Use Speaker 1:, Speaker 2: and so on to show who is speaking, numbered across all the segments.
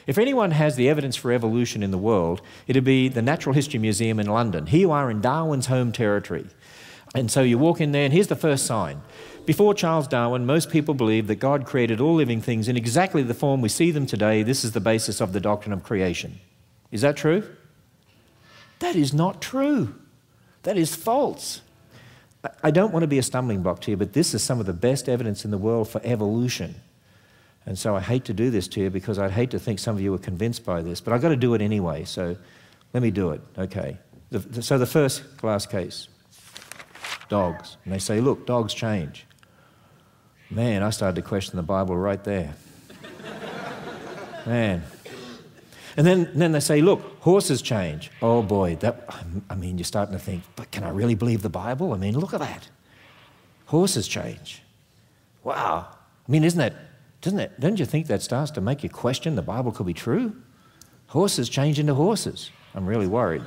Speaker 1: If anyone has the evidence for evolution in the world, it'd be the Natural History Museum in London. Here you are in Darwin's home territory. And so you walk in there, and here's the first sign. Before Charles Darwin, most people believed that God created all living things in exactly the form we see them today. This is the basis of the doctrine of creation. Is that true? That is not true. That is false. I don't want to be a stumbling block to you, but this is some of the best evidence in the world for evolution. And so I hate to do this to you because I'd hate to think some of you are convinced by this, but I've got to do it anyway, so let me do it. Okay. So the first glass case, dogs. And they say, look, dogs change. Man, I started to question the Bible right there. Man. And then they say, look, horses change. Oh boy, you're starting to think, but can I really believe the Bible? I mean, look at that. Horses change. Wow. I mean, don't you think that starts to make you question the Bible could be true? Horses change into horses. I'm really worried.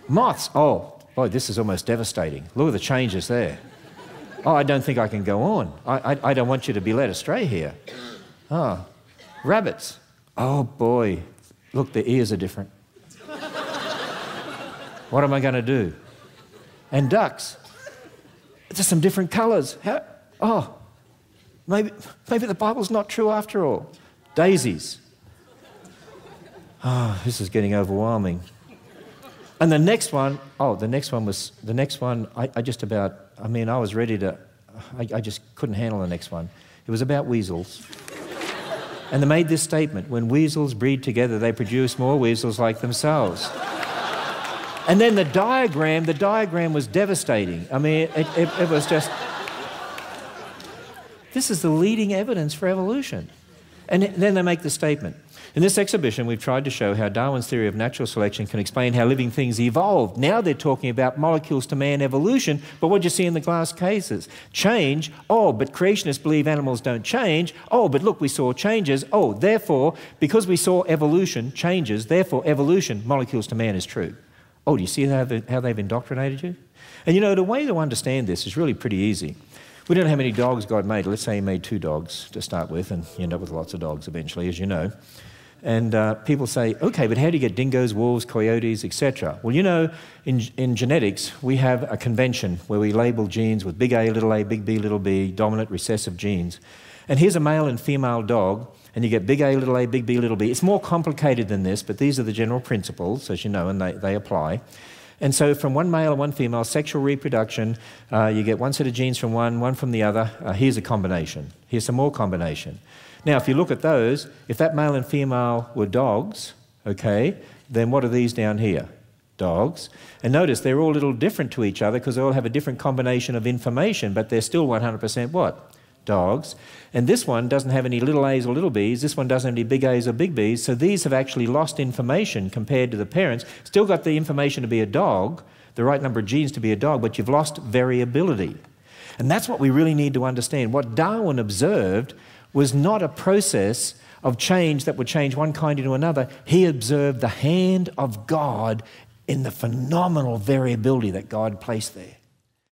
Speaker 1: Moths. Oh, boy, this is almost devastating. Look at the changes there. Oh, I don't think I can go on. I don't want you to be led astray here. Oh, rabbits. Oh, boy. Look, their ears are different. What am I going to do? And ducks. There's some different colours. Maybe the Bible's not true after all. Daisies. Oh, this is getting overwhelming. And the next one, I was ready to, I just couldn't handle the next one. It was about weasels. And they made this statement, when weasels breed together, they produce more weasels like themselves. And then the diagram was devastating. I mean, it was just, this is the leading evidence for evolution. And then they make the statement. In this exhibition, we've tried to show how Darwin's theory of natural selection can explain how living things evolved. Now they're talking about molecules to man evolution, but what do you see in the glass cases? Change. Oh, but creationists believe animals don't change. Oh, but look, we saw changes. Oh, therefore, because we saw evolution, changes, therefore evolution, molecules to man is true. Oh, do you see how they've indoctrinated you? And you know, the way to understand this is really pretty easy. We don't know how many dogs God made. Let's say he made 2 dogs to start with, and you end up with lots of dogs eventually, as you know. And people say, okay, but how do you get dingoes, wolves, coyotes, etc.? Well, you know, in genetics, we have a convention where we label genes with big A, big B, little b, dominant, recessive genes. And here's a male and female dog, and you get big A, big B, little b. It's more complicated than this, but these are the general principles, as you know, and they apply. And so from one male and one female, sexual reproduction, you get one set of genes from one from the other. Here's a combination. Here's some more combination. Now, if you look at those, if that male and female were dogs, okay, then what are these down here? Dogs. And notice they're all a little different to each other because they all have a different combination of information, but they're still 100% what? Dogs. And this one doesn't have any little a's or little b's. This one doesn't have any big A's or big B's. So these have actually lost information compared to the parents. Still got the information to be a dog, the right number of genes to be a dog, but you've lost variability. And that's what we really need to understand. What Darwin observed was not a process of change that would change one kind into another. He observed the hand of God in the phenomenal variability that God placed there.